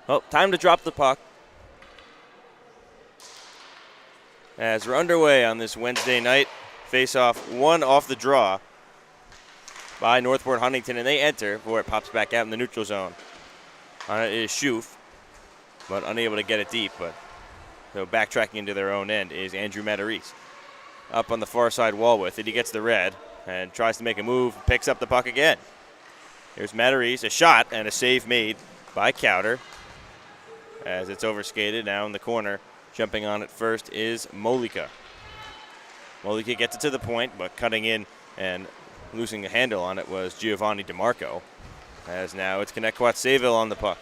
Well, time to drop the puck. As we're underway on this Wednesday night, face-off one off the draw by Northport Huntington, and they enter before it pops back out in the neutral zone. On it is Schoof, but unable to get it deep. But so backtracking into their own end is Andrew Matarese. Up on the far side wall with it, he gets the red and tries to make a move, picks up the puck again. Here's Matarese, a shot and a save made by Cowder as it's overskated now in the corner. Jumping on it first is Molika. Molika gets it to the point, but cutting in and losing a handle on it was Giovanni DeMarco. As now it's Connetquot Sayville on the puck.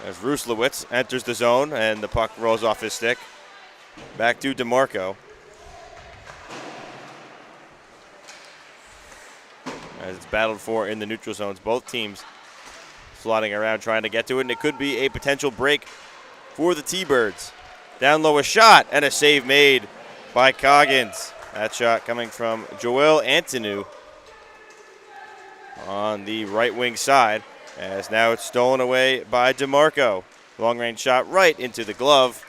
As Ruslewitz enters the zone and the puck rolls off his stick. Back to DeMarco. As it's battled for in the neutral zones, both teams slotting around trying to get to it, and it could be a potential break for the T-Birds. Down low, a shot and a save made by Coggins. That shot coming from Joel Antonou on the right wing side, as now it's stolen away by DeMarco. Long range shot right into the glove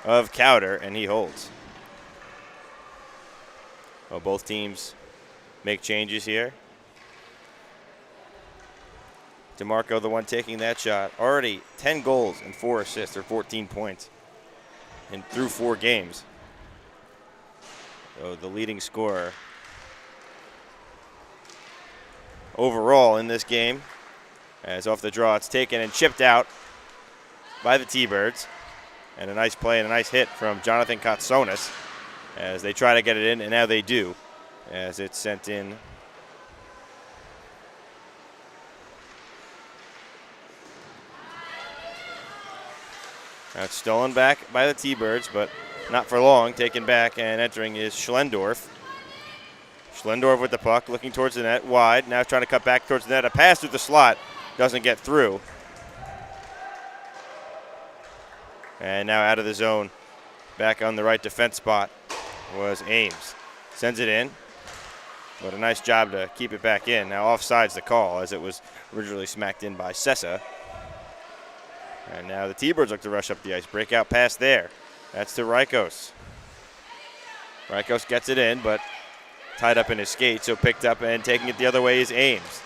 of Cowder, and he holds. Well, both teams make changes here. DeMarco, the one taking that shot. Already 10 goals and 4 assists, or 14 points through 4 games. So the leading scorer overall in this game. As off the draw, it's taken and chipped out by the T-Birds. And a nice play and a nice hit from Jonathan Katsonis as they try to get it in, and now they do, as it's sent in. Now it's stolen back by the T-Birds, but not for long. Taken back and entering is Schlendorf. Schlendorf with the puck, looking towards the net, wide. Now trying to cut back towards the net. A pass through the slot, doesn't get through. And now out of the zone, back on the right defense spot was Ames. Sends it in, but a nice job to keep it back in. Now offside's the call, as it was originally smacked in by Sessa. And now the T-Birds look to rush up the ice. Breakout pass there. That's to Rykos. Rykos gets it in, but tied up in his skate, so picked up and taking it the other way is Ames.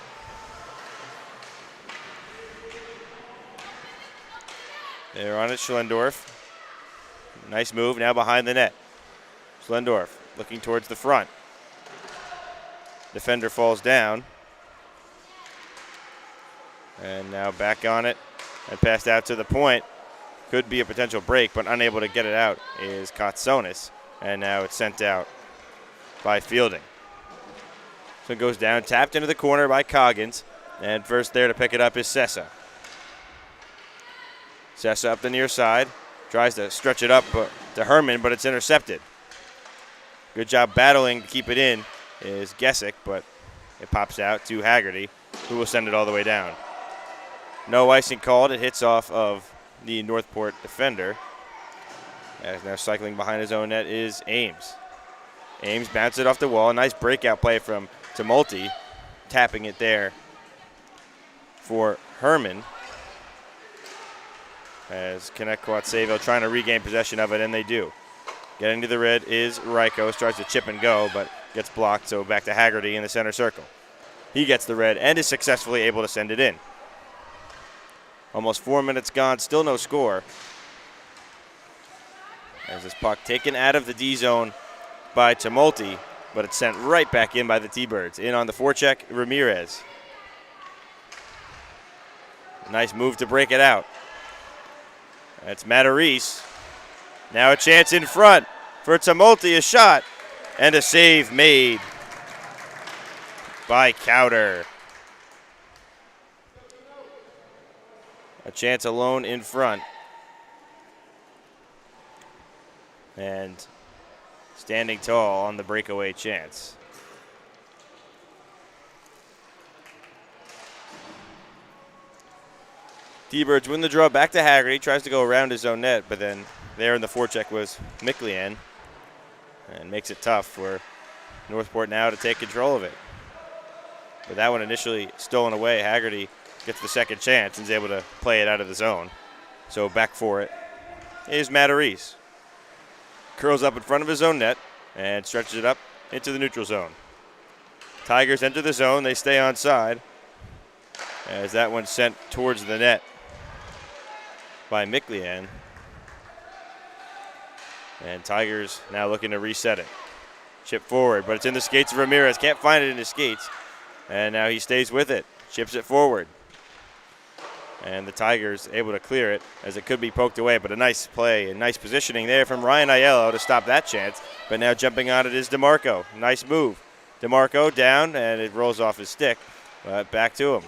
They're on it, Schlendorf. Nice move, now behind the net. Schlendorf looking towards the front. Defender falls down. And now back on it and passed out to the point. Could be a potential break, but unable to get it out is Katsonis. And now it's sent out by Fielding. So it goes down, tapped into the corner by Coggins. And first there to pick it up is Sessa. Sessa up the near side. Tries to stretch it up to Herman, but it's intercepted. Good job battling to keep it in is Gesick, but it pops out to Haggerty, who will send it all the way down. No icing called. It hits off of the Northport defender. As now cycling behind his own net is Ames. Ames bounces it off the wall. Nice breakout play from Tumulty, tapping it there for Herman. As Connetquot Sayville trying to regain possession of it, and they do. Getting to the red is Rykos. Tries to chip and go, but gets blocked, so back to Haggerty in the center circle. He gets the red and is successfully able to send it in. Almost 4 minutes gone, still no score. As this puck taken out of the D zone by Tumulty, but it's sent right back in by the T-Birds. In on the forecheck, Ramirez. Nice move to break it out. That's Matarese. Now a chance in front for Tumulty, a shot and a save made by Cowder. A chance alone in front. And standing tall on the breakaway chance. T-Birds win the draw back to Haggerty. Tries to go around his own net, but then there in the forecheck was Miklian. And makes it tough for Northport now to take control of it. But that one initially stolen away. Haggerty gets the second chance and is able to play it out of the zone. So back for it is Matarese. Curls up in front of his own net and stretches it up into the neutral zone. Tigers enter the zone. They stay onside as that one's sent towards the net by Miklian. And Tigers now looking to reset it. Chip forward, but it's in the skates of Ramirez. Can't find it in his skates. And now he stays with it. Chips it forward. And the Tigers able to clear it as it could be poked away, but a nice play and nice positioning there from Ryan Aiello to stop that chance. But now jumping on it is DeMarco. Nice move. DeMarco down, and it rolls off his stick, but back to him.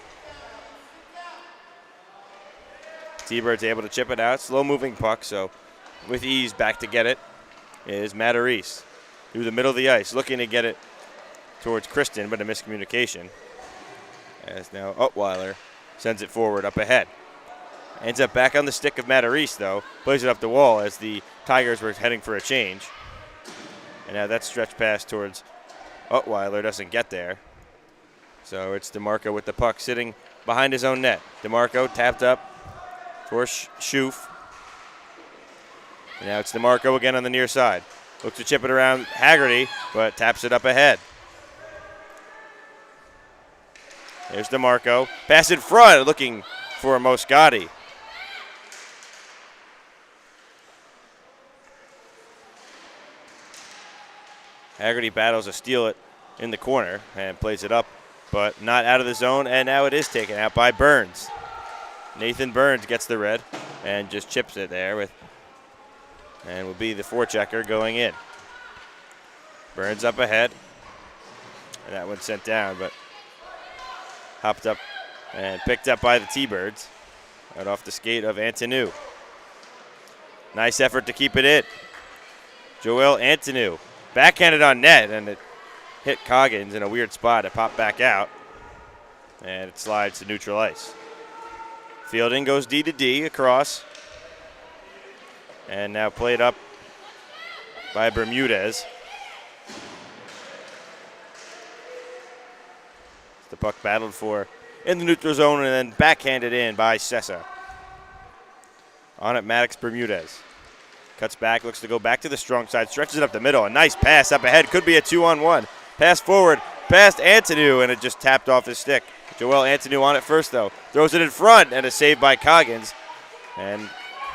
T-Bird's able to chip it out. Slow-moving puck, so with ease back to get it is Matarese. Through the middle of the ice, looking to get it towards Kristen, but a miscommunication. As now Ottweiler sends it forward up ahead. Ends up back on the stick of Matarese, though. Plays it up the wall as the Tigers were heading for a change. And now that stretch pass towards Ottweiler doesn't get there. So it's DeMarco with the puck sitting behind his own net. DeMarco tapped up for Schoof. And now it's DeMarco again on the near side. Looks to chip it around Haggerty, but taps it up ahead. There's DeMarco. Pass in front, looking for Moscati. Haggerty battles to steal it in the corner and plays it up, but not out of the zone, and now it is taken out by Burns. Nathan Burns gets the red and just chips it there and will be the forechecker going in. Burns up ahead, and that one's sent down, but hopped up and picked up by the T-Birds. Right off the skate of Antonou. Nice effort to keep it in. Joel Antonou backhanded on net, and it hit Coggins in a weird spot. It popped back out, and it slides to neutral ice. Fielding goes D to D across, and now played up by Bermudez. The puck battled for in the neutral zone and then backhanded in by Sessa. On it, Maddox Bermudez. Cuts back, looks to go back to the strong side, stretches it up the middle. A nice pass up ahead, could be a 2-on-1. Pass forward, past Antonou, and it just tapped off his stick. Joel Antonou on it first, though. Throws it in front, and a save by Coggins. And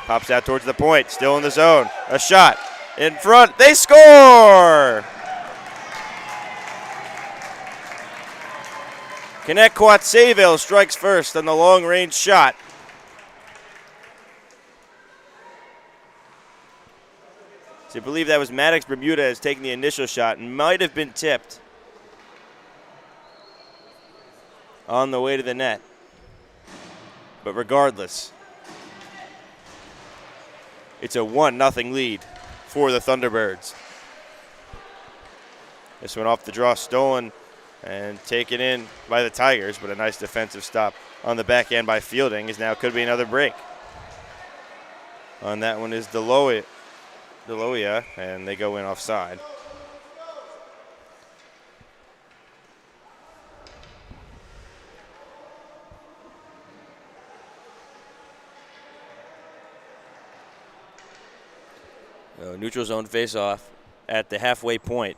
pops out towards the point, still in the zone. A shot in front, they score! Connetquot Sayville strikes first on the long-range shot. So I believe that was Maddox Bermudez taking the initial shot and might have been tipped on the way to the net. But regardless, it's a 1-0 lead for the Thunderbirds. This one off the draw, stolen and taken in by the Tigers, but a nice defensive stop on the back end by Fielding is now could be another break. On that one is Deloia, and they go in offside. So neutral zone face-off at the halfway point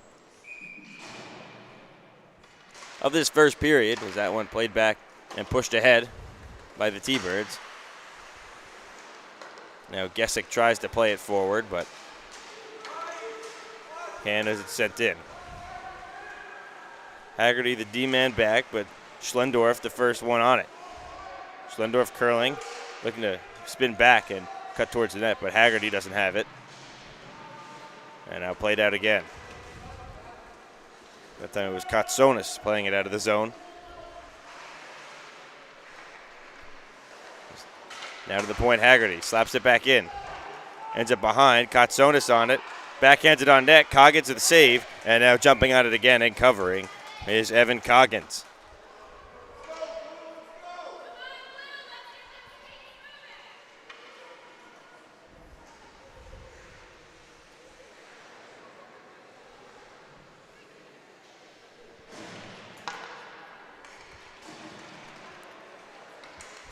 of this first period, as that one played back and pushed ahead by the T-Birds. Now Gesick tries to play it forward, but can't as it's sent in. Haggerty the D-man back, but Schlendorf the first one on it. Schlendorf curling, looking to spin back and cut towards the net, but Haggerty doesn't have it. And now played out again. That time it was Katsonis playing it out of the zone. Now to the point, Haggerty slaps it back in. Ends up behind, Katsonis on it. Backhanded on net, Coggins with the save. And now jumping on it again and covering is Evan Coggins.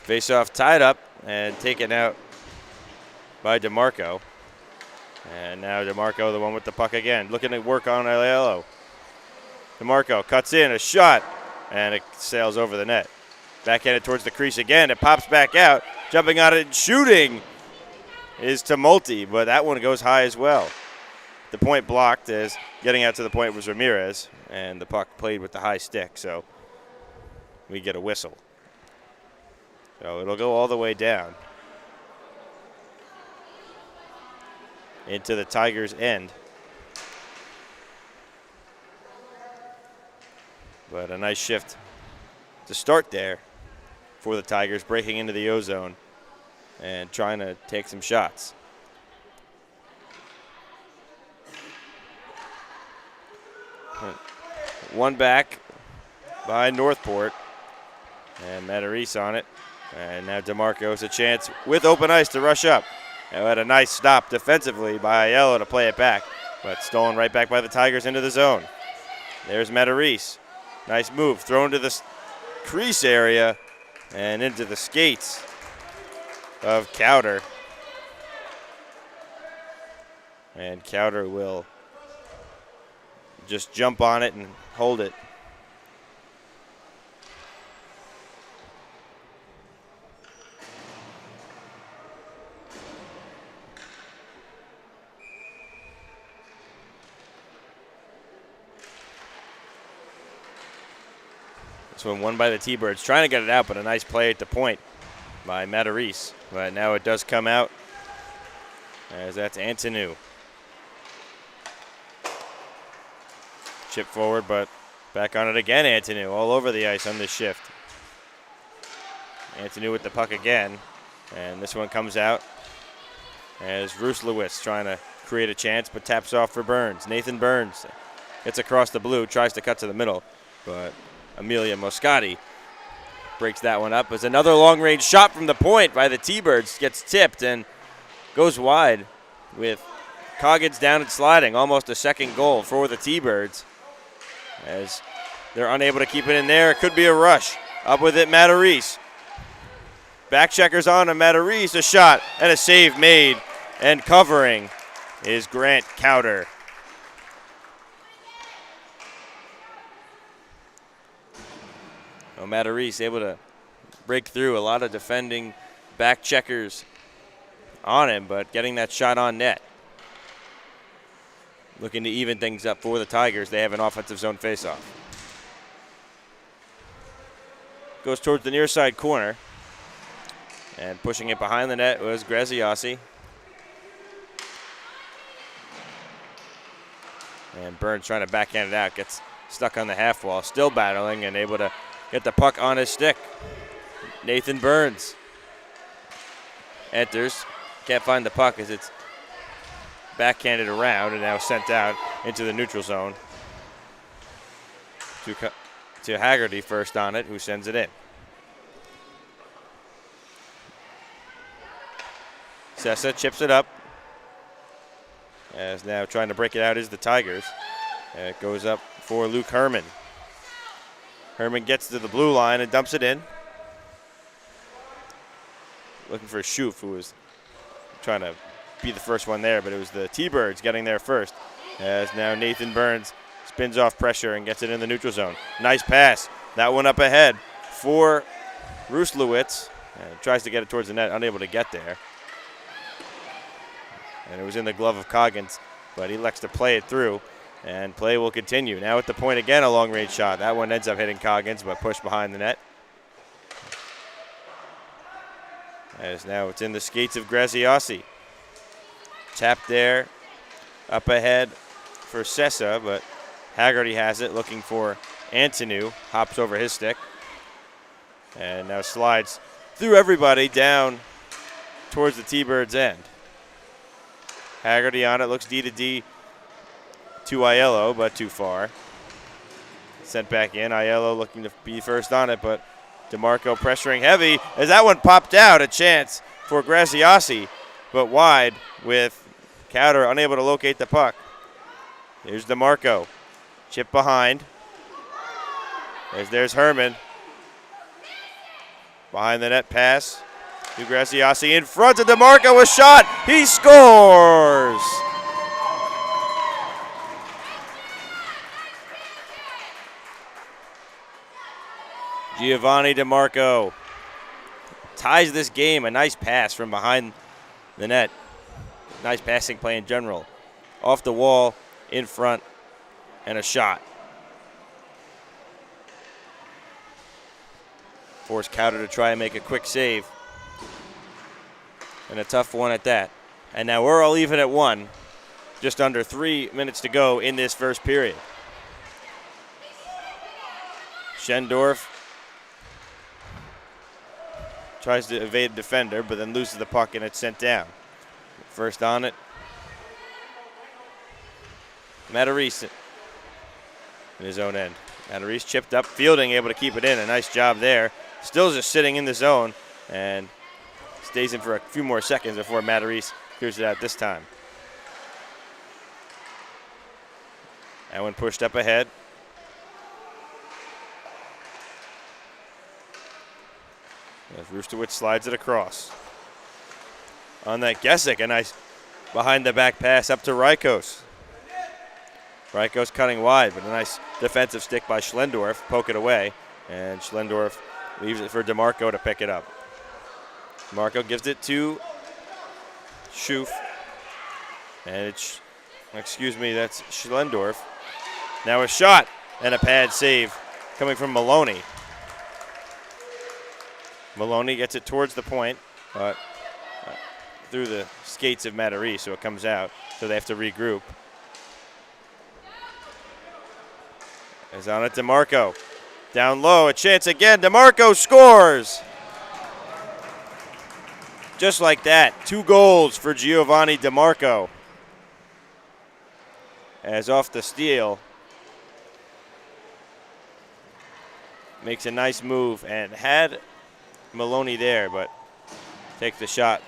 Face-off tied up and taken out by DeMarco. And now DeMarco, the one with the puck again, looking to work on Aiello. DeMarco cuts in, a shot, and it sails over the net. Backhanded towards the crease again. It pops back out. Jumping on it and shooting is Tumulty, but that one goes high as well. The point blocked as getting out to the point was Ramirez, and the puck played with the high stick, so we get a whistle. So it'll go all the way down into the Tigers' end. But a nice shift to start there for the Tigers, breaking into the O-zone and trying to take some shots. One back by Northport, and Matarese on it. And now DeMarco's a chance with open ice to rush up. And had a nice stop defensively by Aiello to play it back, but stolen right back by the Tigers into the zone. There's Matarese. Nice move, thrown to the crease area and into the skates of Cowder. And Cowder will just jump on it and hold it. This one won by the T-Birds, trying to get it out, but a nice play at the point by Matarese. But now it does come out, as that's Antonou. Chip forward, but back on it again, Antonou, all over the ice on this shift. Antonou with the puck again, and this one comes out as Ruslewitz trying to create a chance, but taps off for Burns. Nathan Burns gets across the blue, tries to cut to the middle, but Amelia Moscati breaks that one up as another long-range shot from the point by the T-Birds gets tipped and goes wide with Coggins down and sliding. Almost a second goal for the T-Birds as they're unable to keep it in there. It could be a rush. Up with it, Matarese. Back checkers on to Matarese. A shot and a save made, and covering is Grant Cowder. Matarese able to break through. A lot of defending back checkers on him, but getting that shot on net. Looking to even things up for the Tigers. They have an offensive zone faceoff. Goes towards the near side corner. And pushing it behind the net was Graziasi. And Burns trying to backhand it out. Gets stuck on the half wall. Still battling and able to get the puck on his stick. Nathan Burns enters. Can't find the puck as it's backhanded around and now sent out into the neutral zone. To Haggerty first on it, who sends it in. Sessa chips it up. As now trying to break it out is the Tigers. And it goes up for Luke Herman. Herman gets to the blue line and dumps it in. Looking for Schoof, who was trying to be the first one there, but it was the T-Birds getting there first. As now Nathan Burns spins off pressure and gets it in the neutral zone. Nice pass. That one up ahead for Ruslewitz. Tries to get it towards the net, unable to get there. And it was in the glove of Coggins, but he elects to play it through. And play will continue. Now at the point again, a long-range shot. That one ends up hitting Coggins, but pushed behind the net. As now it's in the skates of Graziasi. Tapped there, up ahead for Sessa, but Haggerty has it, looking for Antonou. Hops over his stick. And now slides through everybody down towards the T-Birds' end. Haggerty on it, looks D to D to Aiello, but too far. Sent back in. Aiello looking to be first on it, but DeMarco pressuring heavy as that one popped out. A chance for Graziasi, but wide with Cowder unable to locate the puck. Here's DeMarco. Chip behind. As there's Herman. Behind the net pass. Graciasi in front of DeMarco, a shot. He scores. Giovanni DeMarco ties this game. A nice pass from behind the net. Nice passing play in general. Off the wall, in front, and a shot. Forced Cowder to try and make a quick save. And a tough one at that. And now we're all even at 1. Just under 3 minutes to go in this first period. Schendorf tries to evade a defender, but then loses the puck and it's sent down. First on it. Matarese in his own end. Matarese chipped up, Fielding able to keep it in. A nice job there. Still just sitting in the zone and stays in for a few more seconds before Matarese clears it out this time. That one pushed up ahead. As Roosterwitz slides it across. On that Gesick, a nice behind the back pass up to Rykos. Rykos cutting wide, but a nice defensive stick by Schlendorf, poke it away, and Schlendorf leaves it for DeMarco to pick it up. DeMarco gives it to Schoof, and it's, that's Schlendorf. Now a shot and a pad save coming from Maloney. Maloney gets it towards the point, but through the skates of Matarese, so it comes out, so they have to regroup. Is on it, DeMarco. Down low, a chance again. DeMarco scores. Just like that, 2 goals for Giovanni DeMarco. As off the steal, makes a nice move and had Maloney there, but takes the shot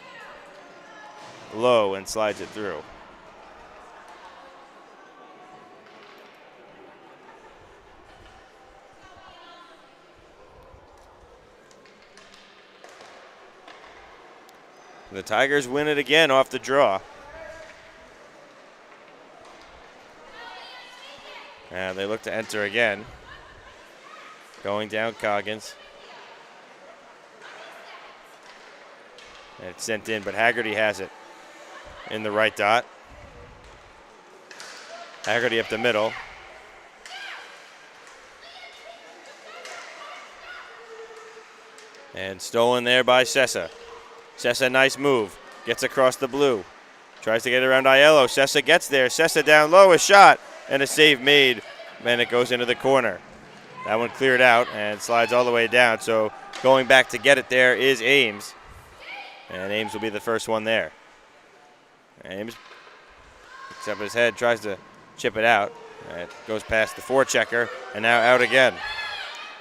low and slides it through. The Tigers win it again off the draw. And they look to enter again. Going down Coggins. And it's sent in, but Haggerty has it in the right dot. Haggerty up the middle. And stolen there by Sessa. Sessa, nice move. Gets across the blue. Tries to get around Aiello. Sessa gets there. Sessa down low, a shot, and a save made. And it goes into the corner. That one cleared out and slides all the way down. So going back to get it there is Ames. And Ames will be the first one there. Ames picks up his head, tries to chip it out. It goes past the forechecker, and now out again.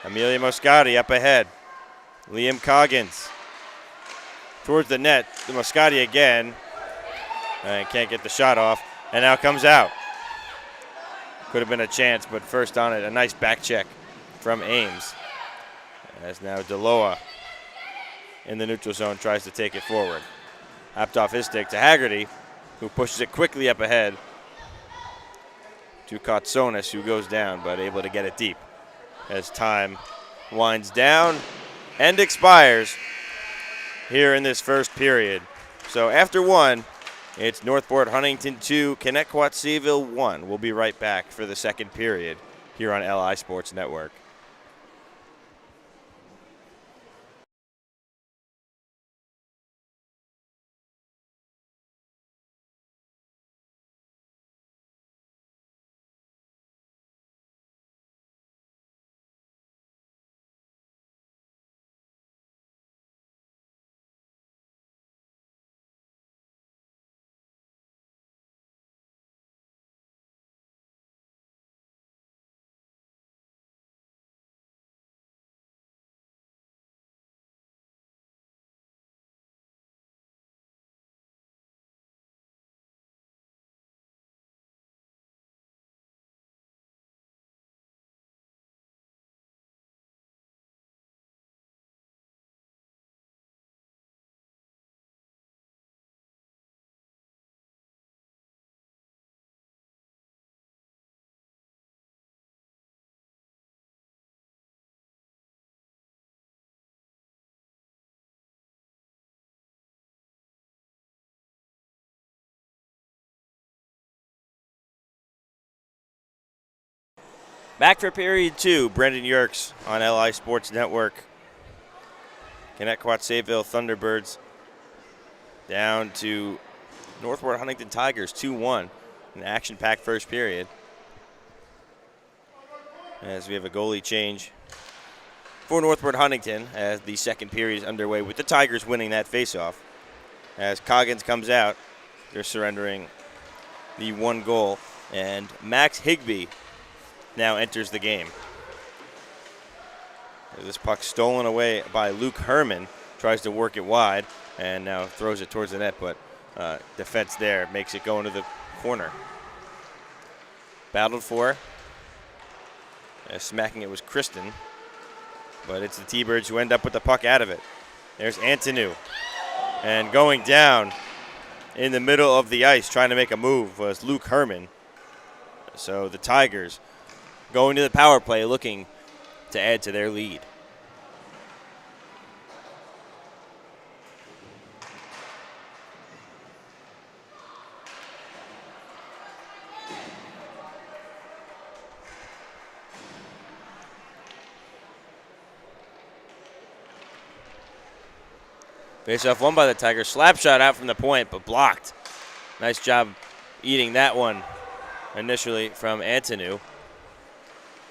Amelia Moscati up ahead. Liam Coggins towards the net. The Moscati again. And can't get the shot off, and now comes out. Could have been a chance, but first on it, a nice back check from Ames. As now Deloa in the neutral zone tries to take it forward. Hopped off his stick to Haggerty, who pushes it quickly up ahead to Kotsonis, who goes down, but able to get it deep as time winds down and expires here in this first period. So after 1, it's Northport Huntington 2, Connetquot Sayville 1. We'll be right back for the second period here on LI Sports Network. Back for period 2, Brendan Yerkes on LI Sports Network. Connetquot Sayville Thunderbirds down to Northport Huntington Tigers 2-1. An action-packed first period. As we have a goalie change for Northport Huntington as the second period is underway with the Tigers winning that faceoff. As Coggins comes out, they're surrendering the 1 goal, and Max Higbee now enters the game. This puck stolen away by Luke Herman, tries to work it wide, and now throws it towards the net, but defense there makes it go into the corner. Battled for. Smacking it was Kristen, but it's the T-Birds who end up with the puck out of it. There's Antonou. And going down in the middle of the ice trying to make a move was Luke Herman. So the Tigers going to the power play looking to add to their lead. Face-off won by the Tigers. Slap shot out from the point, but blocked. Nice job eating that one initially from Antonou.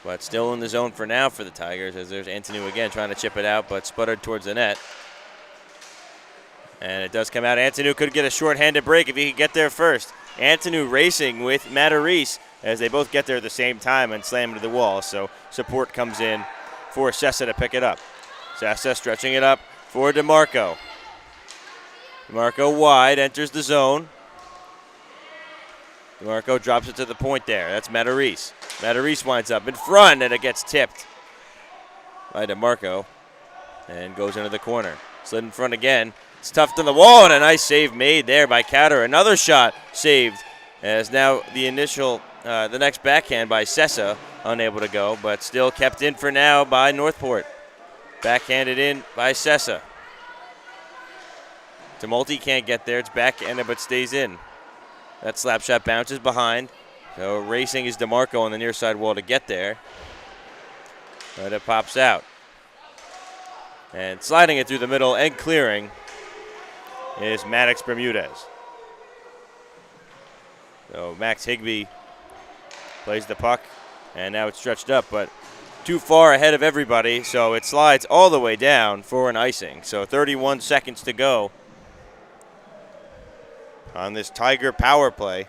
But still in the zone for now for the Tigers as there's Antonou again trying to chip it out, but sputtered towards the net. And it does come out. Antonou could get a short-handed break if he could get there first. Antonou racing with Matarese as they both get there at the same time and slam into the wall. So support comes in for Sessa to pick it up. Sessa stretching it up for DeMarco. DeMarco wide, enters the zone. DeMarco drops it to the point there. That's Matarese. Matarese winds up in front, and it gets tipped by DeMarco and goes into the corner. Slid in front again. It's tuffed on the wall, and a nice save made there by Cowder. Another shot saved as now the next backhand by Sessa unable to go, but still kept in for now by Northport. Backhanded in by Sessa. Tumulty can't get there. It's backhanded but stays in. That slap shot bounces behind. So racing is DeMarco on the near side wall to get there. But it pops out. And sliding it through the middle and clearing is Maddox Bermudez. So Max Higbee plays the puck, and now it's stretched up, but too far ahead of everybody, so it slides all the way down for an icing. So 31 seconds to go on this Tiger power play.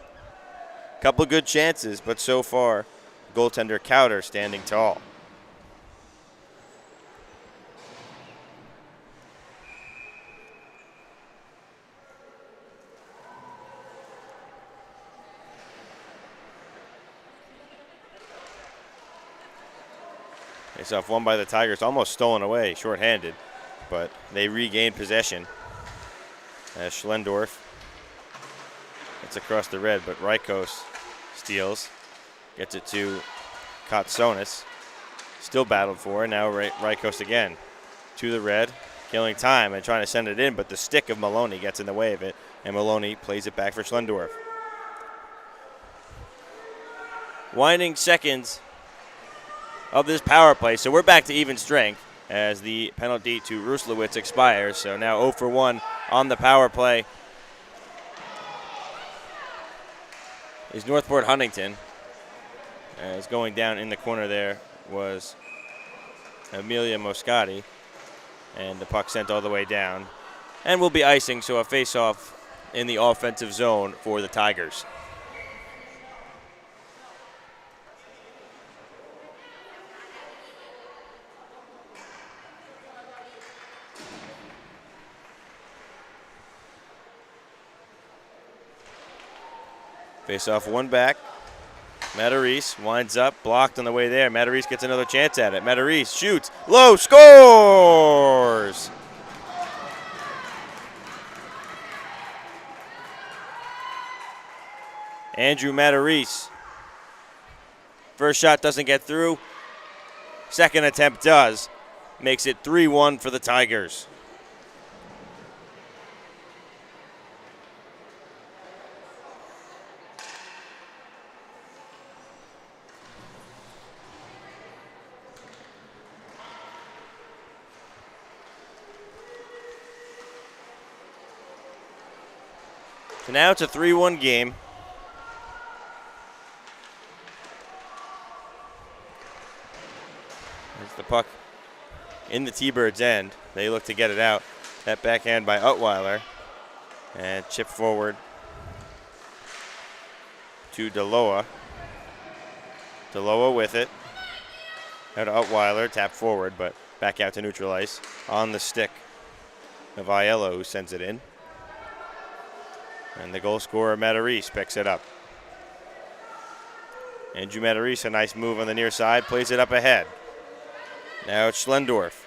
Couple good chances, but so far, goaltender Cowder standing tall. Face-off won by the Tigers, almost stolen away, shorthanded, but they regained possession. As Schlendorf gets across the red, but Rykos steals, gets it to Kotsonis. Still battled for, now Rykos again to the red, killing time and trying to send it in, but the stick of Maloney gets in the way of it, and Maloney plays it back for Schlendorf. Winding seconds of this power play, so we're back to even strength as the penalty to Ruslowitz expires. So now 0 for 1 on the power play is Northport Huntington. As going down in the corner there was Amelia Moscati, and the puck sent all the way down. And will be icing, so a face-off in the offensive zone for the Tigers. Face-off one back. Matarese winds up, blocked on the way there. Matarese gets another chance at it. Matarese shoots, low, scores! Andrew Matarese. First shot doesn't get through. Second attempt does. Makes it 3-1 for the Tigers. So now it's a 3-1 game. There's the puck in the T-Birds' end. They look to get it out. That backhand by Utweiler. And chip forward to DeLoa. DeLoa with it. Now to Utweiler, tap forward, but back out to neutral ice. On the stick of Aiello, who sends it in. And the goal scorer, Matarese, picks it up. Andrew Matarese, a nice move on the near side, plays it up ahead. Now it's Schlendorf.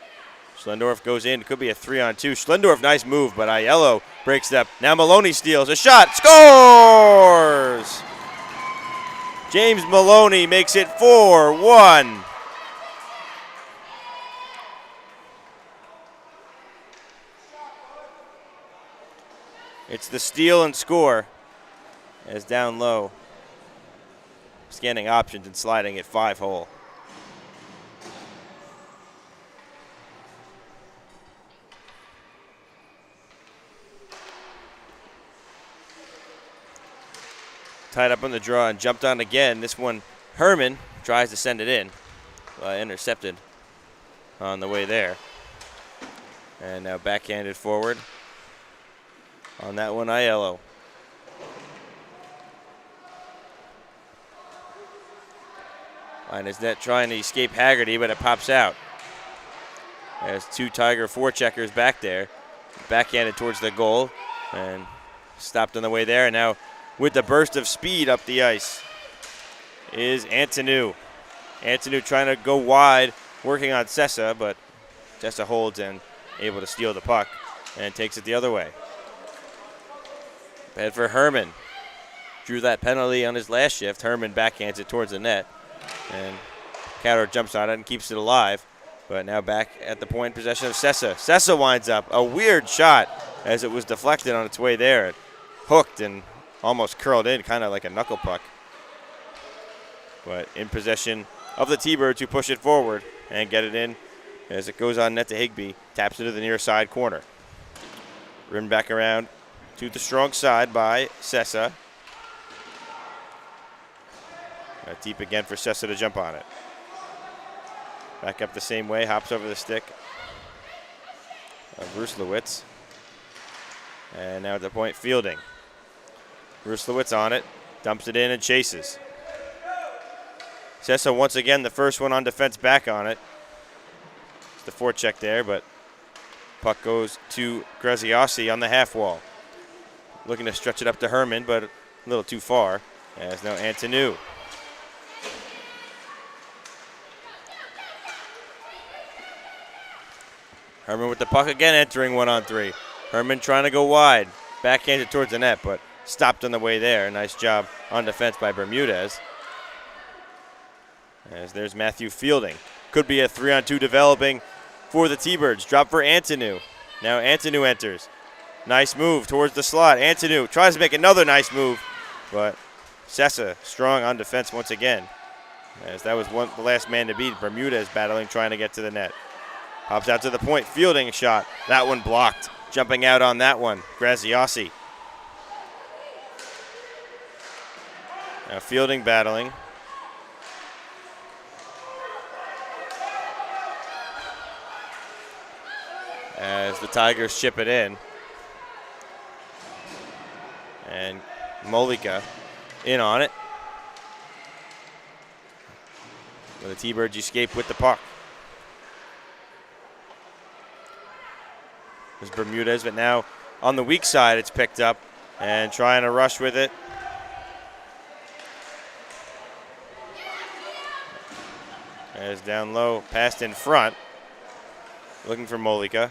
Schlendorf goes in, could be a 3-on-2. Schlendorf, nice move, but Aiello breaks it up. Now Maloney steals a shot, scores! James Maloney makes it 4-1. It's the steal and score as down low. Scanning options and sliding it 5-hole. Tied up on the draw and jumped on again. This one, Herman tries to send it in. Intercepted on the way there. And now backhanded forward. On that one, Aiello. Line his net trying to escape Haggerty, but it pops out. There's two Tiger forecheckers back there. Backhanded towards the goal and stopped on the way there. And now with the burst of speed up the ice is Antonou. Antonou trying to go wide, working on Sessa, but Sessa holds and able to steal the puck and takes it the other way. Bad for Herman. Drew that penalty on his last shift. Herman backhands it towards the net. And Cador jumps on it and keeps it alive. But now back at the point, possession of Sessa. Sessa winds up. A weird shot as it was deflected on its way there. It hooked and almost curled in, kind of like a knuckle puck. But in possession of the T-Birds, who push it forward and get it in as it goes on net to Higbee. Taps into the near side corner. Rimmed back around to the strong side by Sessa. Deep again for Sessa to jump on it. Back up the same way, hops over the stick of Ruslewitz. And now at the point, fielding. Ruslewitz on it, dumps it in and chases. Sessa once again, the first one on defense back on it. It's the forecheck there, but puck goes to Graziossi on the half wall. Looking to stretch it up to Herman, but a little too far. As now Antonou. Herman with the puck again, entering 1-on-3. Herman trying to go wide. Backhanded towards the net, but stopped on the way there. Nice job on defense by Bermudez. As there's Matthew fielding. Could be a 3-on-2 developing for the T-Birds. Drop for Antonou. Now Antonou enters. Nice move towards the slot. Antonou tries to make another nice move, but Sessa strong on defense once again. As that was the last man to beat. Bermudez battling, trying to get to the net. Pops out to the point, fielding a shot. That one blocked. Jumping out on that one, Graziossi. Now fielding, battling. As the Tigers chip it in. And Molika in on it. The T-Birds escape with the puck. There's Bermudez, but now on the weak side it's picked up and trying to rush with it. As down low, passed in front. Looking for Molika.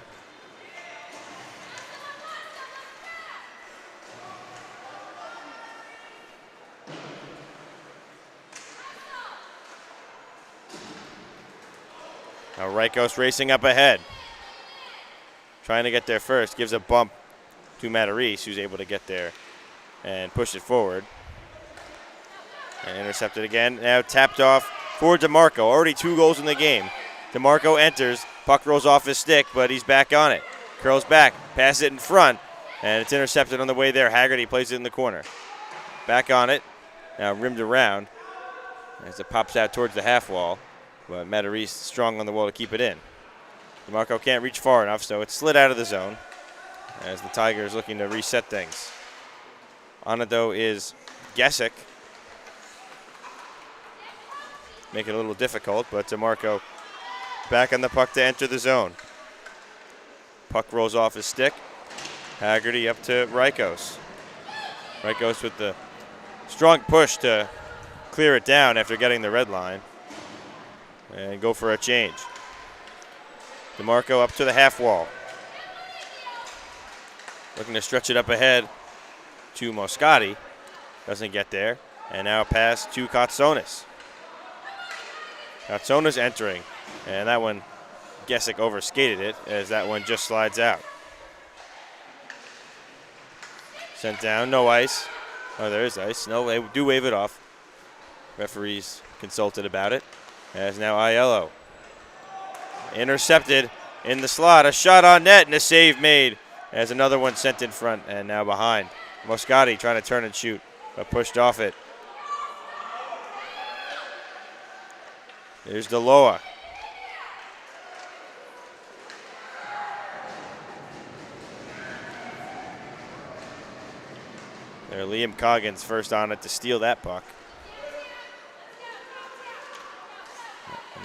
Now Rykos racing up ahead. Trying to get there first. Gives a bump to Matarese, who's able to get there and push it forward. And intercepted again. Now tapped off for DeMarco. Already 2 goals in the game. DeMarco enters. Puck rolls off his stick, but he's back on it. Curls back. Passes it in front. And it's intercepted on the way there. Haggerty plays it in the corner. Back on it. Now rimmed around as it pops out towards the half wall. But Matarese strong on the wall to keep it in. DeMarco can't reach far enough, so it's slid out of the zone as the Tigers looking to reset things. On it, though, is Gesick. Make it a little difficult, but DeMarco back on the puck to enter the zone. Puck rolls off his stick. Haggerty up to Rykos. Rykos with the strong push to clear it down after getting the red line and go for a change. DeMarco up to the half wall. Looking to stretch it up ahead to Moscati. Doesn't get there. And now a pass to Katsonis. Katsonis entering. And that one, Gesick overskated it as that one just slides out. Sent down, no ice. Oh, there is ice. No, they do wave it off. Referees consulted about it. As now Aiello. Intercepted in the slot. A shot on net and a save made as another one sent in front and now behind. Moscati trying to turn and shoot, but pushed off it. There's Deloa. There, Liam Coggins first on it to steal that puck.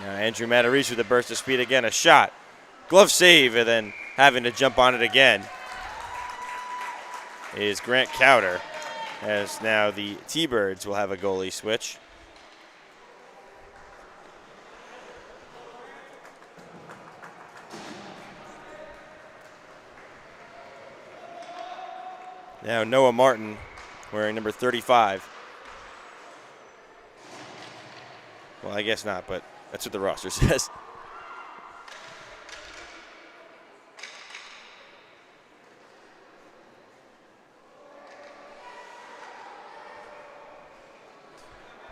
Now Andrew Matarese with a burst of speed again. A shot. Glove save, and then having to jump on it again is Grant Cowder, as now the T-Birds will have a goalie switch. Now Noah Martin wearing number 35. Well, I guess not, but that's what the roster says.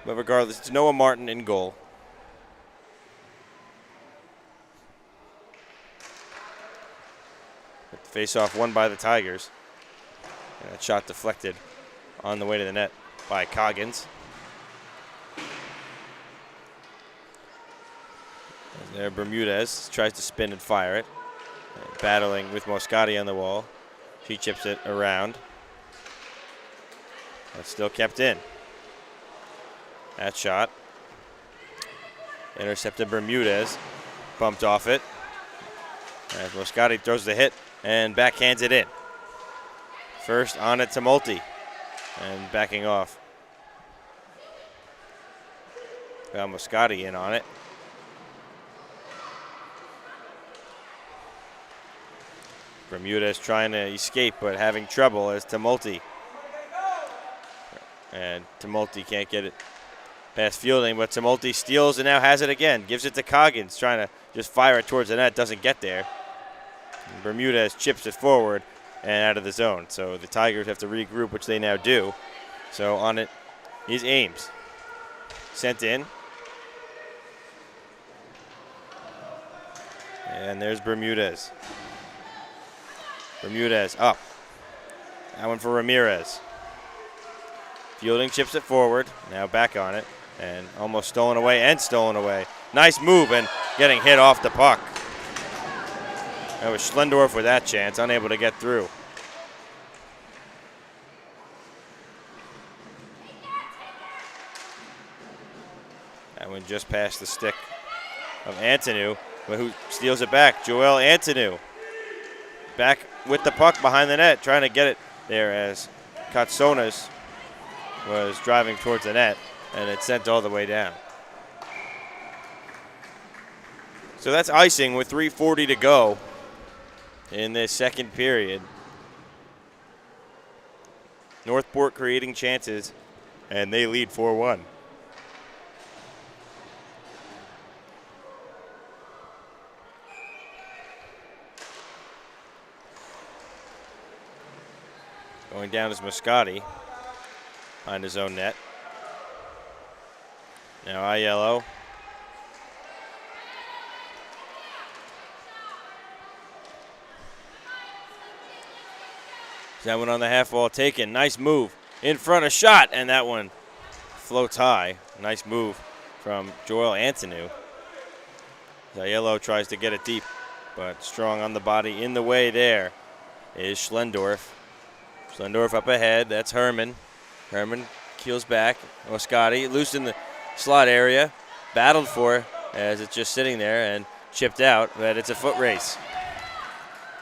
But regardless, it's Noah Martin in goal. Face-off won by the Tigers. And that shot deflected on the way to the net by Coggins. And there Bermudez tries to spin and fire it. Battling with Moscati on the wall. She chips it around. That's still kept in. That shot. Intercepted Bermudez. Bumped off it. As Moscati throws the hit and backhands it in. First on it to Multi. And backing off. Got Moscati in on it. Bermudez trying to escape but having trouble as Tumulty. And Tumulty can't get it past fielding, but Tumulty steals and now has it again. Gives it to Coggins, trying to just fire it towards the net. Doesn't get there. And Bermudez chips it forward and out of the zone. So the Tigers have to regroup, which they now do. So on it is Ames. Sent in. And there's Bermudez. Bermudez up. That one for Ramirez. Fielding chips it forward. Now back on it. And almost stolen away and stolen away. Nice move and getting hit off the puck. That was Schlendorf with that chance, unable to get through. That one just past the stick of Antonu, who steals it back. Joel Antonu back with the puck behind the net, trying to get it there as Katsonis was driving towards the net, and it sent all the way down. So that's icing with 3:40 to go in this second period. Northport creating chances, and they lead 4-1. Going down is Moscati on his own net. Now Aiello. That one on the half wall taken. Nice move. In front, a shot, and that one floats high. Nice move from Joel Antonu. Sayville tries to get it deep, but strong on the body. In the way there is Schlendorf. Schlendorf up ahead. That's Herman. Herman keels back. Moscati loose in the slot area. Battled for as it's just sitting there and chipped out, but it's a foot race.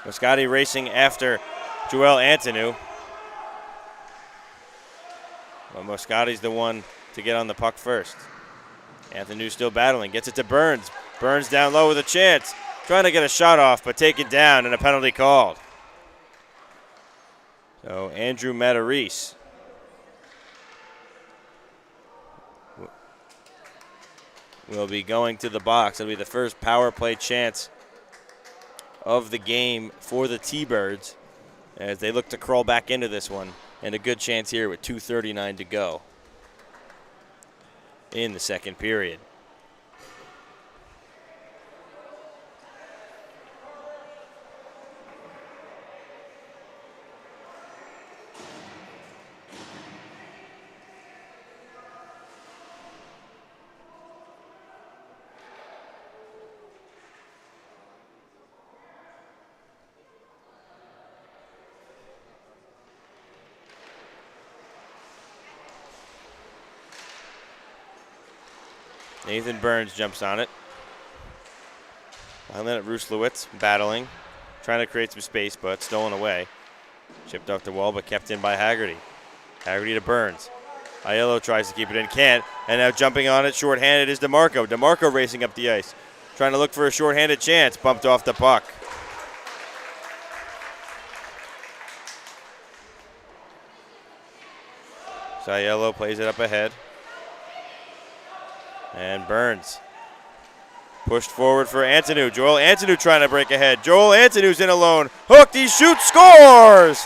Moscati racing after Joel Antonu. But Moscati's the one to get on the puck first. Antonu still battling. Gets it to Burns. Burns down low with a chance. Trying to get a shot off, but taken down and a penalty called. So Andrew Matarese will be going to the box. It'll be the first power play chance of the game for the T-Birds as they look to crawl back into this one. And a good chance here with 2:39 to go in the second period. Nathan Burns jumps on it. Behind that, Ruslewitz battling, trying to create some space, but stolen away. Chipped off the wall, but kept in by Haggerty. Haggerty to Burns. Aiello tries to keep it in, can't. And now jumping on it, shorthanded is DeMarco. DeMarco racing up the ice, trying to look for a shorthanded chance. Bumped off the puck. Aiello plays it up ahead. And Burns pushed forward for Antonu. Joel Antonu trying to break ahead. Joel Antonu's in alone. Hooked, he shoots, scores!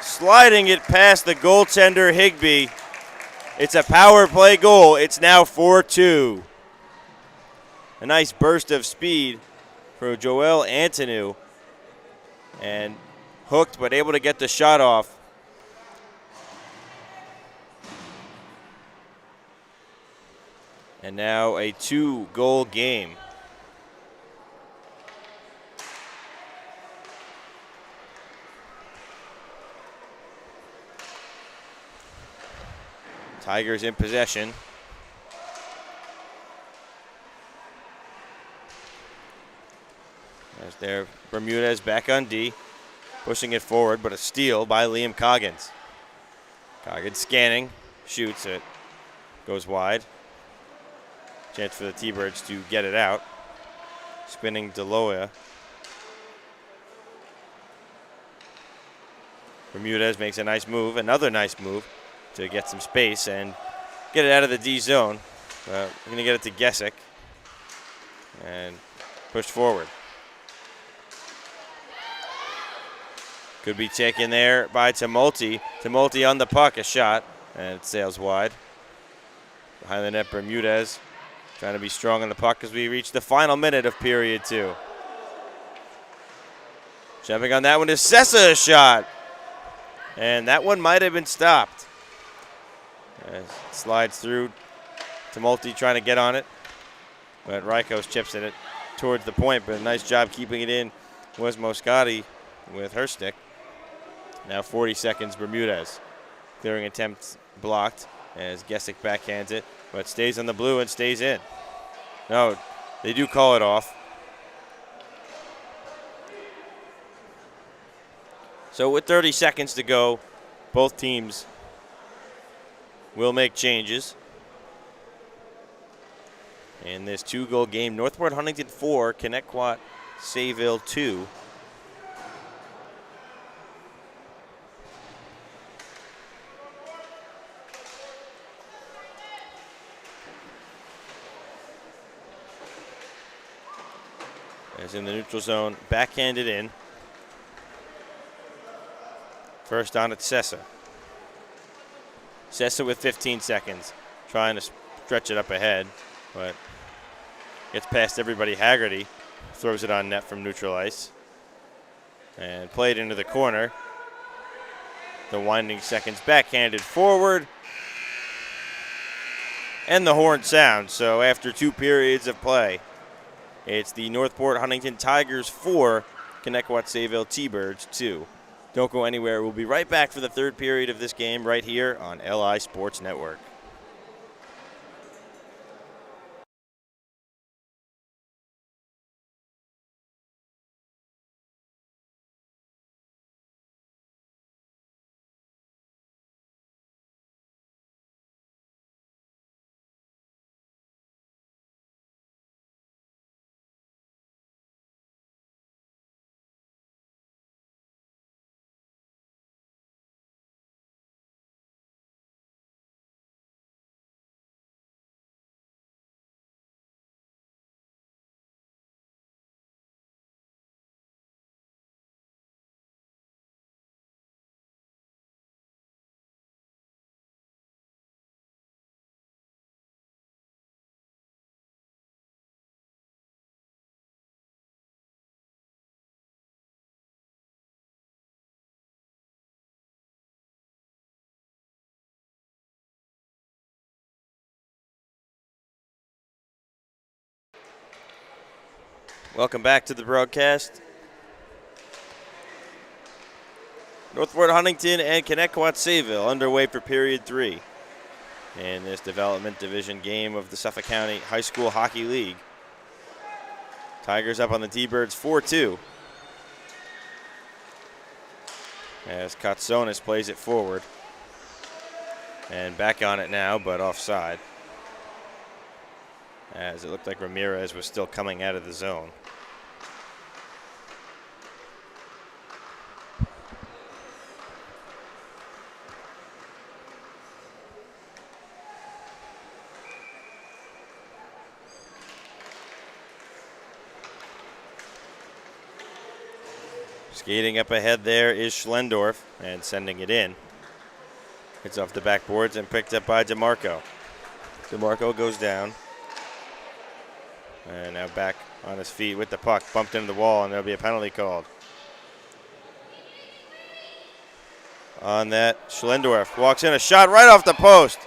Sliding it past the goaltender Higbee. It's a power play goal. It's now 4-2. A nice burst of speed for Joel Antonu. And hooked, but able to get the shot off. And now a 2-goal game. Tigers in possession. There's their Bermudez back on D. Pushing it forward, but a steal by Liam Coggins. Coggins scanning, shoots it, goes wide. Chance for the T-Birds to get it out. Spinning Deloya. Bermudez makes a nice move, another nice move to get some space and get it out of the D zone. We're going to get it to Gesick and push forward. Could be taken there by Tumulty. Tumulty on the puck, a shot, and it sails wide. Behind the net, Bermudez trying to be strong on the puck as we reach the final minute of period 2. Jumping on that one is Sessa, a shot. And that one might have been stopped. As it slides through. Tumulty trying to get on it. But Rykos chips in it towards the point, but a nice job keeping it in was Moscati with her stick. Now 40 seconds, Bermudez. Clearing attempt blocked as Gesick backhands it, but stays on the blue and stays in. No, they do call it off. So with 30 seconds to go, both teams will make changes. In this 2-goal game, Northport Huntington 4, Connetquot Sayville 2. As in the neutral zone, backhanded in. First on at Sessa. Sessa with 15 seconds, trying to stretch it up ahead, but gets past everybody. Haggerty throws it on net from neutral ice. And played into the corner. The winding seconds backhanded forward. And the horn sounds. So after 2 periods of play, it's the Northport Huntington Tigers 4, Connetquot Sayville T-Birds 2. Don't go anywhere. We'll be right back for the 3rd period of this game right here on LI Sports Network. Welcome back to the broadcast. Northport Huntington and Connetquot Sayville underway for period 3 in this Development Division game of the Suffolk County High School Hockey League. Tigers up on the T-Birds 4-2. As Katsonis plays it forward. And back on it now, but offside. As it looked like Ramirez was still coming out of the zone. Skating up ahead there is Schlendorf and sending it in. It's off the backboards and picked up by DeMarco. DeMarco goes down. And now back on his feet with the puck. Bumped into the wall and there'll be a penalty called. On that, Schlendorf walks in, a shot right off the post.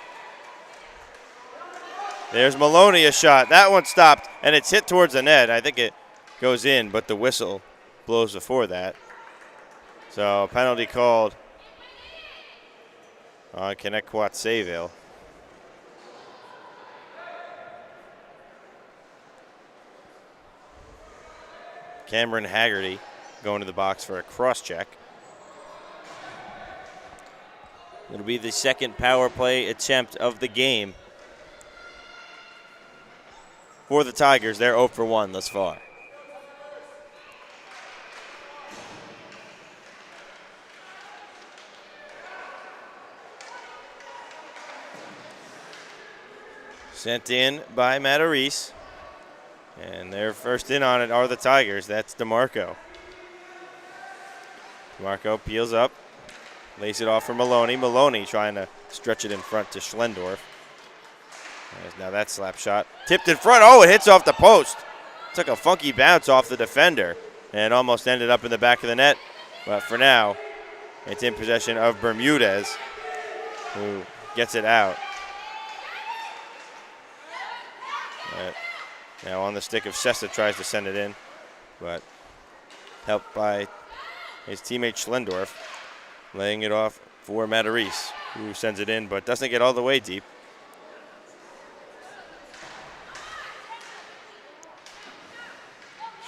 There's Maloney, a shot. That one stopped and it's hit towards the net. I think it goes in, but the whistle blows before that. So penalty called on Connetquot Sayville. Cameron Haggerty going to the box for a cross check. It'll be the 2nd power play attempt of the game for the Tigers. They're 0 for 1 thus far. Sent in by Matarese. And they're first in on it are the Tigers. That's DeMarco. DeMarco peels up. Lays it off for Maloney. Maloney trying to stretch it in front to Schlendorf. Now that slap shot. Tipped in front. Oh, it hits off the post. Took a funky bounce off the defender. And almost ended up in the back of the net. But for now, it's in possession of Bermudez, who gets it out. Now on the stick of Sessa, tries to send it in, but helped by his teammate Schlendorf, laying it off for Matarese, who sends it in but doesn't get all the way deep.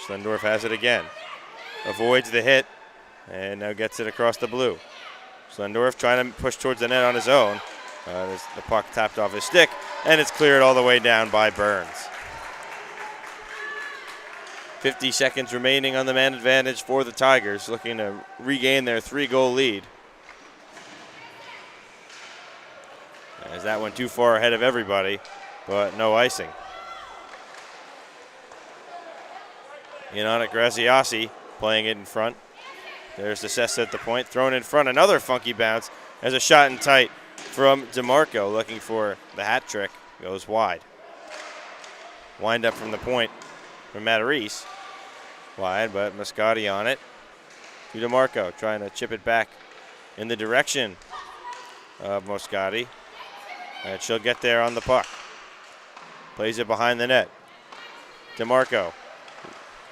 Schlendorf has it again, avoids the hit, and now gets it across the blue. Schlendorf trying to push towards the net on his own. The puck tapped off his stick, and it's cleared all the way down by Burns. 50 seconds remaining on the man advantage for the Tigers, looking to regain their 3-goal lead. As that went too far ahead of everybody, but no icing. In on it, Graziassi playing it in front. There's the Sessa at the point, thrown in front. Another funky bounce as a shot in tight from DeMarco, looking for the hat trick, goes wide. Wind up from the point from Matarese. Wide, but Mascotti on it. to DeMarco, trying to chip it back in the direction of Moscati. And she'll get there on the puck. Plays it behind the net. DeMarco.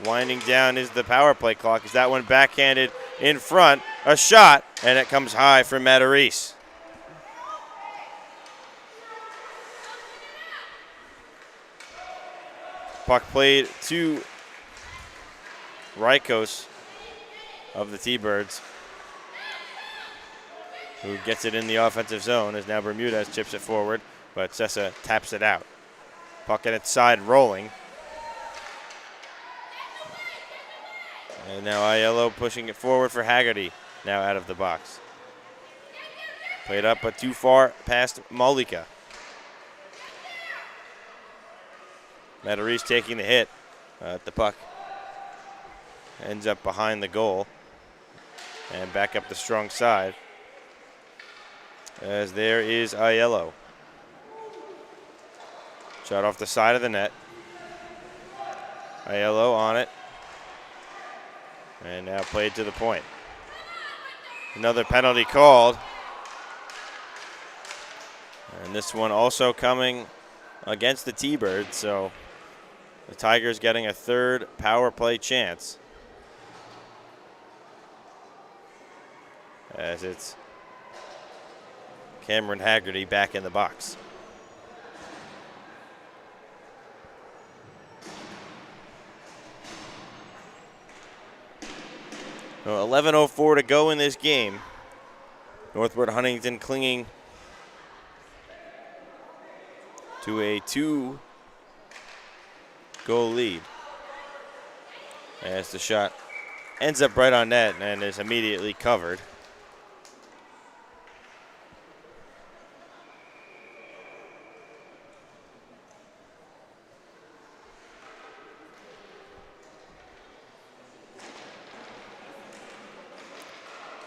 Winding down is the power play clock. Is that one backhanded in front? A shot, and it comes high from Matarese. Puck played to Rykos of the T-Birds, who gets it in the offensive zone as now Bermudez chips it forward, but Sessa taps it out. Puck at its side rolling. And now Aiello pushing it forward for Haggerty, now out of the box. Played up, but too far past Malika. Matarese taking the hit. The puck ends up behind the goal and back up the strong side, as there is Aiello. Shot off the side of the net. Aiello on it. And now played to the point. Another penalty called. And this one also coming against the T-Birds, so the Tigers getting a third power play chance. As it's Cameron Haggerty back in the box. So 11:04 to go in this game. Northport Huntington clinging to a 2-goal lead. As the shot ends up right on net and is immediately covered.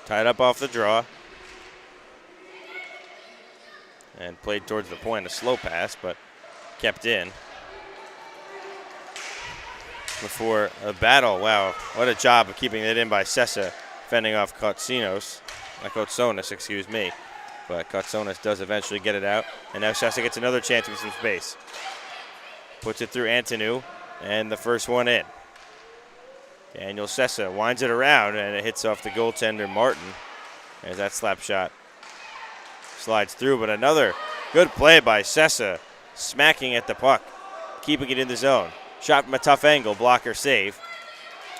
Tied up off the draw. And played towards the point, a slow pass, but kept in. Before a battle, wow, what a job of keeping it in by Sessa, fending off Kotsonis, excuse me. But Kotsonis does eventually get it out, and now Sessa gets another chance with some space. Puts it through Antonu, and the first one in. Daniel Sessa winds it around, and it hits off the goaltender Martin as that slap shot slides through. But another good play by Sessa, smacking at the puck, keeping it in the zone. Shot from a tough angle, blocker save.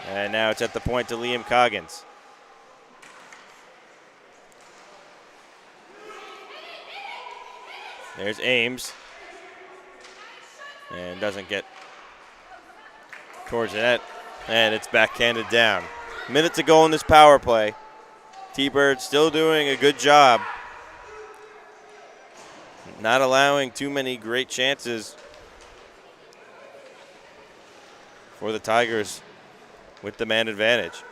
And now it's at the point to Liam Coggins. There's Ames. And doesn't get towards the net. And it's backhanded down. Minute to go in this power play. T-Birds still doing a good job. Not allowing too many great chances for the Tigers with the man advantage.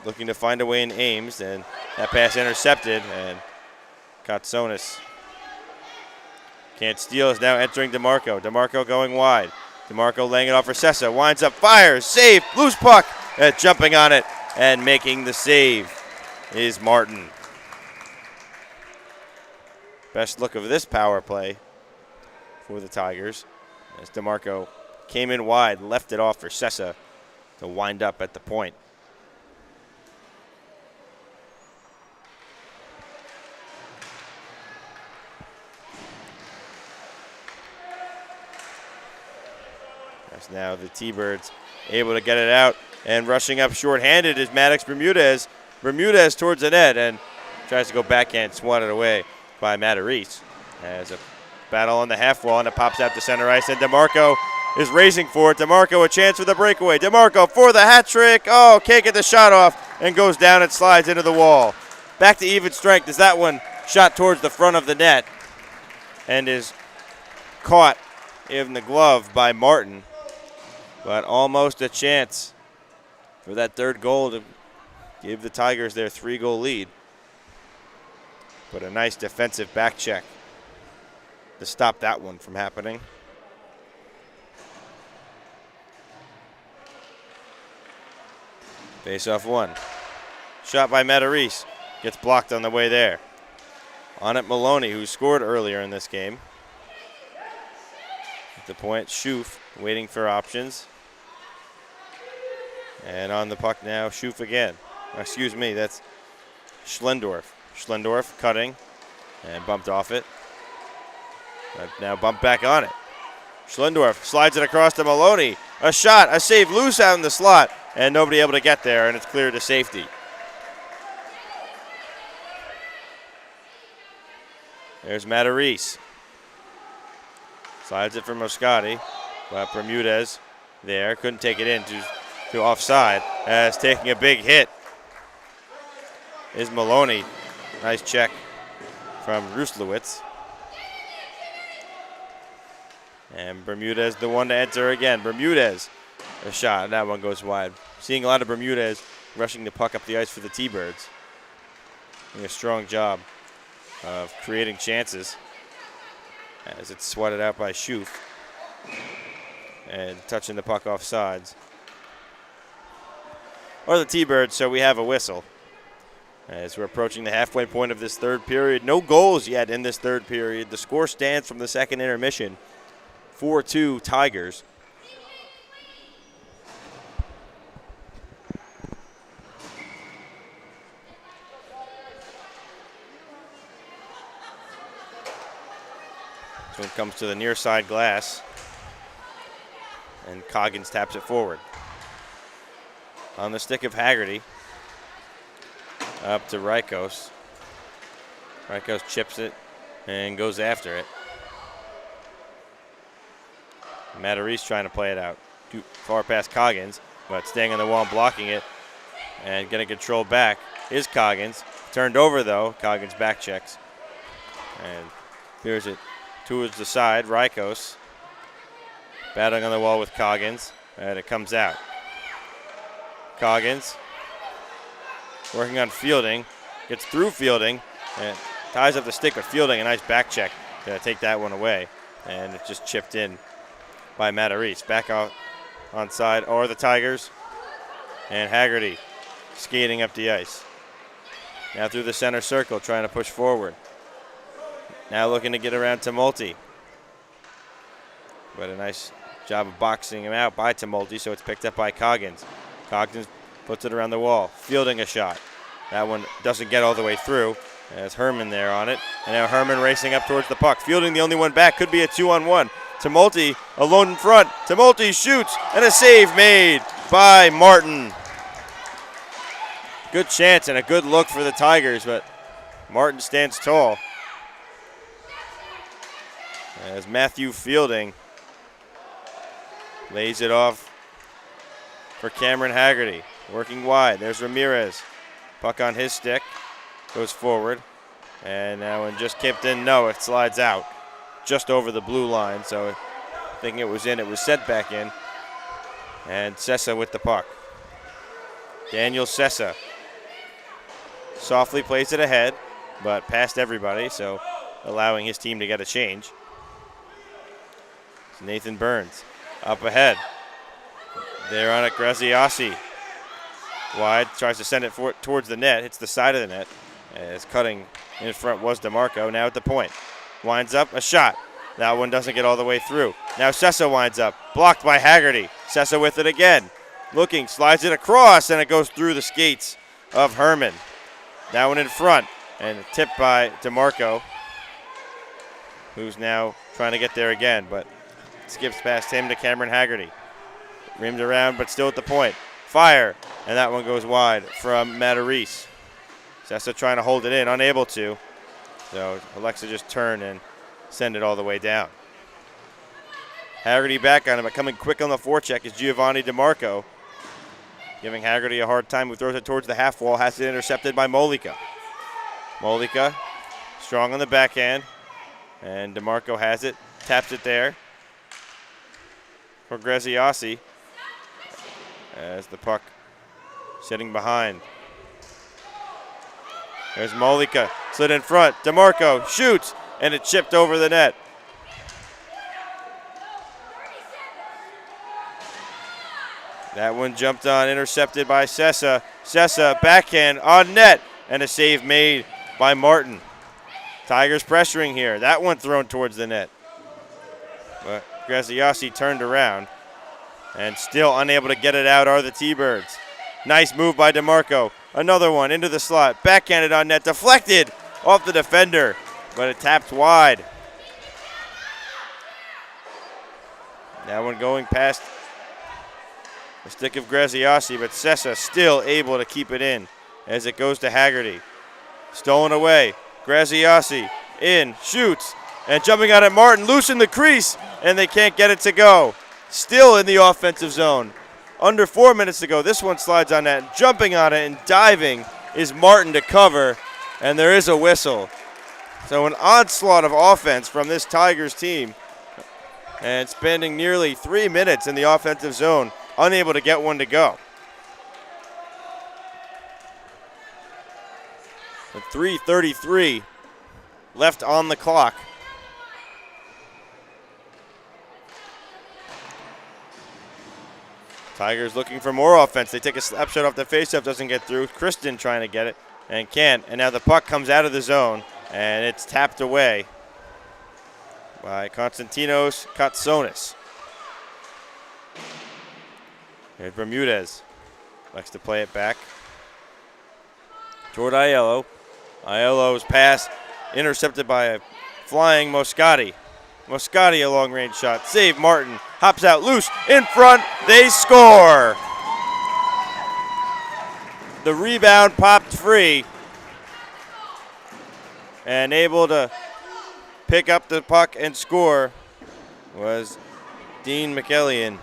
Looking to find a way in Ames, and that pass intercepted, and Kotsonis can't steal. Is now entering DeMarco. DeMarco going wide. DeMarco laying it off for Sessa. Winds up, fires, save, loose puck. Jumping on it and making the save is Martin. Best look of this power play for the Tigers as DeMarco came in wide, left it off for Sessa to wind up at the point. As now the T-Birds able to get it out, and rushing up shorthanded is Maddox Bermudez. Bermudez towards the net and tries to go backhand, swatted away by Matarese. As a battle on the half wall, and it pops out to center ice, and DeMarco is racing for it. DeMarco a chance for the breakaway. DeMarco for the hat trick. Oh, can't get the shot off and goes down and slides into the wall. Back to even strength as that one shot towards the front of the net and is caught in the glove by Martin. But almost a chance for that third goal to give the Tigers their 3-goal lead. But a nice defensive back check to stop that one from happening. Face-off one. Shot by Matarese. Gets blocked on the way there. On it, Maloney, who scored earlier in this game. At the point, Schoof waiting for options. And on the puck now, Schoof again. Excuse me, that's Schlendorf. Schlendorf cutting and bumped off it. But now bumped back on it. Schlendorf slides it across to Maloney. A shot, a save loose out in the slot, and nobody able to get there, and it's cleared to safety. There's Matarese. Slides it for Moscati, but Bermudez there. Couldn't take it in to offside as taking a big hit is Maloney. Nice check from Ruslewitz. And Bermudez the one to enter again. Bermudez, a shot, and that one goes wide. Seeing a lot of Bermudez rushing the puck up the ice for the T-Birds. Doing a strong job of creating chances as it's swatted out by Schoof and touching the puck off sides. Or the T-Birds, so we have a whistle as we're approaching the halfway point of this third period. No goals yet in this third period. The score stands from the second intermission, 4-2 Tigers. This one comes to the near side glass, and Coggins taps it forward. On the stick of Haggerty, up to Rykos. Rykos chips it and goes after it. Matarese trying to play it out. Too far past Coggins, but staying on the wall and blocking it and getting control back is Coggins. Turned over though, Coggins back checks and clears it towards the side. Rykos battling on the wall with Coggins, and it comes out. Coggins working on Fielding, gets through Fielding, and ties up the stick with Fielding. A nice back check to take that one away, and it just chipped in by Matarese. Back out on side, or the Tigers, and Haggerty skating up the ice. Now through the center circle, trying to push forward. Now looking to get around Tumulty. But a nice job of boxing him out by Tumulty, so it's picked up by Coggins. Coggins puts it around the wall, fielding a shot. That one doesn't get all the way through. There's Herman there on it. And now Herman racing up towards the puck. Fielding the only one back, could be a 2-on-1. Tumulty alone in front. Tumulty shoots, and a save made by Martin. Good chance and a good look for the Tigers, but Martin stands tall. As Matthew Fielding lays it off for Cameron Haggerty. Working wide. There's Ramirez. Puck on his stick. Goes forward. And now when just kicked in, no, it slides out. Just over the blue line. So thinking it was in, it was sent back in. And Sessa with the puck. Daniel Sessa softly plays it ahead, but past everybody, so allowing his team to get a change. It's Nathan Burns up ahead. There on it, Graziasi. Wide, tries to send it towards the net, hits the side of the net. As cutting in front was DeMarco, now at the point. Winds up, a shot. That one doesn't get all the way through. Now Sessa winds up, blocked by Haggerty. Sessa with it again. Looking, slides it across, and it goes through the skates of Herman. That one in front, and tipped by DeMarco, who's now trying to get there again, but skips past him to Cameron Haggerty. Rimmed around, but still at the point. Fire, and that one goes wide from Matarese. Sessa trying to hold it in, unable to. So Alexa just turned and send it all the way down. Haggerty back on him, but coming quick on the forecheck is Giovanni DeMarco. Giving Haggerty a hard time, who throws it towards the half wall, has it intercepted by Molika. Molika, strong on the backhand, and DeMarco has it, taps it there for Graziasi as the puck sitting behind. There's Molika, slid in front, DeMarco shoots, and it chipped over the net. That one jumped on, intercepted by Sessa. Sessa, backhand on net, and a save made by Martin. Tigers pressuring here. That one thrown towards the net. But Graziassi turned around, and still unable to get it out are the T-Birds. Nice move by DeMarco. Another one into the slot. Backhanded on net, deflected off the defender, but it tapped wide. That one going past the stick of Graziassi, but Sessa still able to keep it in as it goes to Haggerty. Stolen away. Graziassi in, shoots, and jumping out at Martin, loose in the crease, and they can't get it to go. Still in the offensive zone. Under 4 minutes to go. This one slides on that. Jumping on it and diving is Martin to cover, and there is a whistle. So an onslaught of offense from this Tigers team, and spending nearly 3 minutes in the offensive zone, unable to get one to go. With 3:33 left on the clock. Tigers looking for more offense. They take a slap shot off the faceoff, doesn't get through. Kristen trying to get it and can't. And now the puck comes out of the zone, and it's tapped away by Konstantinos Katsonis. Here's Bermudez. Likes to play it back toward Aiello. Aiello's pass intercepted by a flying Moscati. Moscati, a long-range shot. Save Martin. Hops out loose. In front. They score. The rebound popped free. And able to pick up the puck and score was Dean McEllian.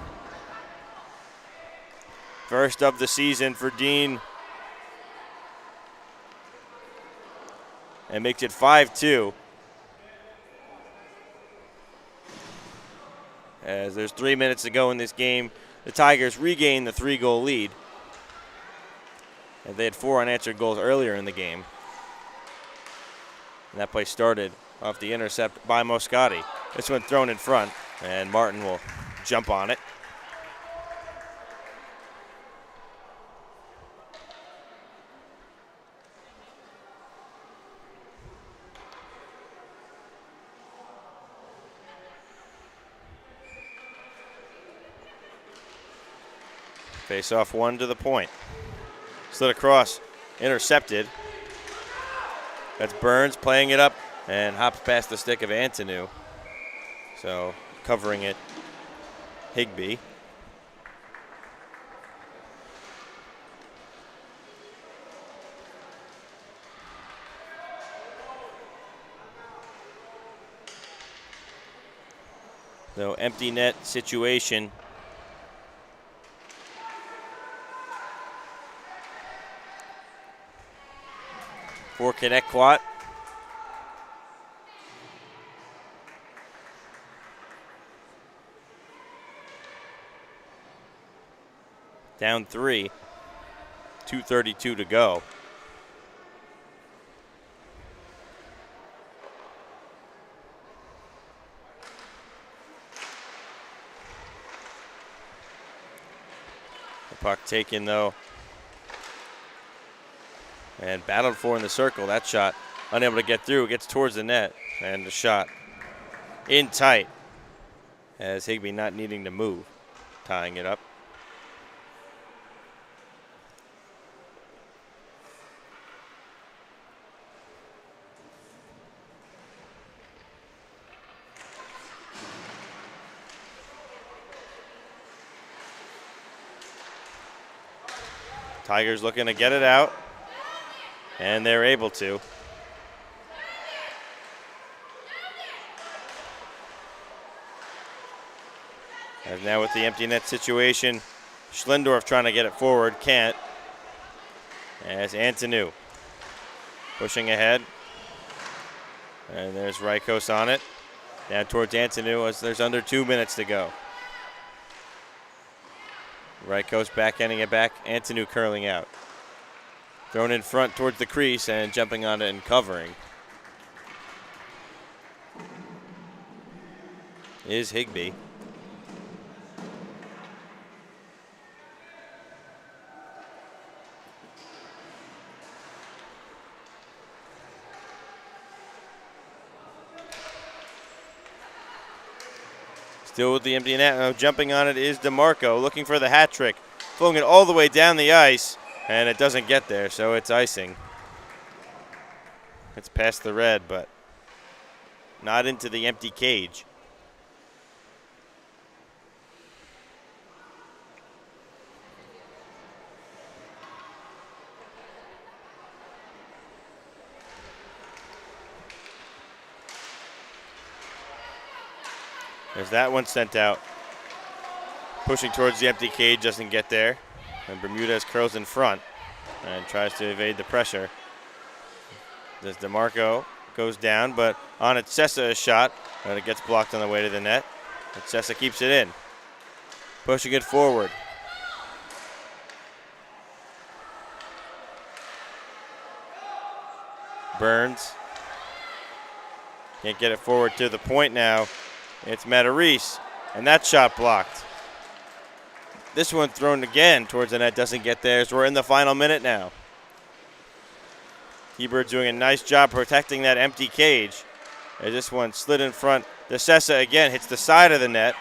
First of the season for Dean. And makes it 5-2. As there's 3 minutes to go in this game, the Tigers regain the 3-goal lead. And they had 4 unanswered goals earlier in the game. And that play started off the intercept by Moscati. This one thrown in front, and Martin will jump on it. Face off one to the point. Slid across, intercepted. That's Burns playing it up and hops past the stick of Antonu. So covering it, Higbee. So empty net situation. For Connetquot. Down 3, 2:32 to go. The puck taken though. And battled for in the circle. That shot unable to get through. Gets towards the net. And the shot in tight. As Higbee not needing to move. Tying it up. Tigers looking to get it out. And they're able to. And now with the empty net situation, Schlendorf trying to get it forward, can't. As Antonu pushing ahead. And there's Rykos on it. Down towards Antonu as there's under 2 minutes to go. Rykos backhanding it back, Antonu curling out. Thrown in front towards the crease and jumping on it and covering is Higbee. Still with the empty net. Now jumping on it is DeMarco, looking for the hat trick. Flowing it all the way down the ice, and it doesn't get there, so it's icing. It's past the red, but not into the empty cage. There's that one sent out. Pushing towards the empty cage, doesn't get there. And Bermudez curls in front and tries to evade the pressure. As DeMarco goes down, but on it, Sessa a shot, but it gets blocked on the way to the net. But Sessa keeps it in. Pushing it forward. Burns. Can't get it forward to the point now. It's Matarese, and that shot blocked. This one thrown again towards the net, doesn't get there, so we're in the final minute now. Hebert doing a nice job protecting that empty cage. As this one slid in front. DeSessa again hits the side of the net,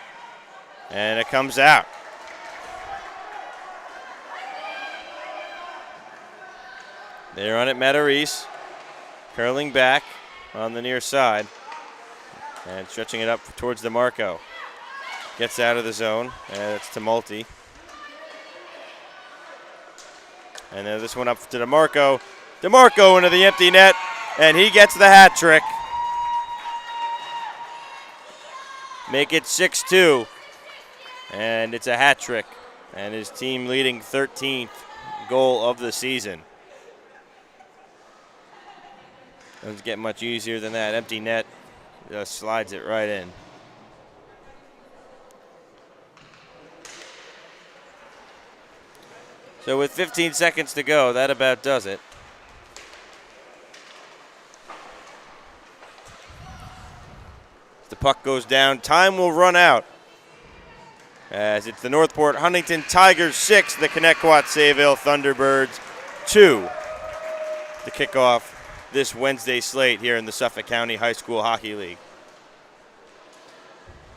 and it comes out. There on it, Matarese, curling back on the near side. And stretching it up towards DeMarco. Gets out of the zone, and it's Tumulty. And then this one up to DeMarco. DeMarco into the empty net, and he gets the hat trick. Make it 6-2, and it's a hat trick. And his team leading 13th goal of the season. Doesn't get much easier than that. Empty net. Just slides it right in. So with 15 seconds to go, that about does it. The puck goes down. Time will run out. As it's the Northport Huntington Tigers 6, the Connetquot Sayville Thunderbirds 2. To kick off this Wednesday slate here in the Suffolk County High School Hockey League.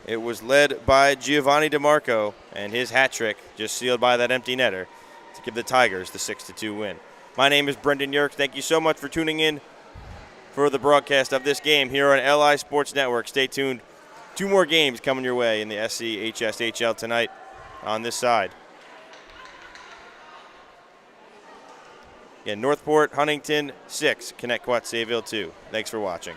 It was led by Giovanni DeMarco, and his hat trick just sealed by that empty netter to give the Tigers the 6-2 win. My name is Brendan Yerkes. Thank you so much for tuning in for the broadcast of this game here on LI Sports Network. Stay tuned. 2 more games coming your way in the SCHSHL tonight on this side. Again, Northport, Huntington 6, Connetquot, Sayville 2. Thanks for watching.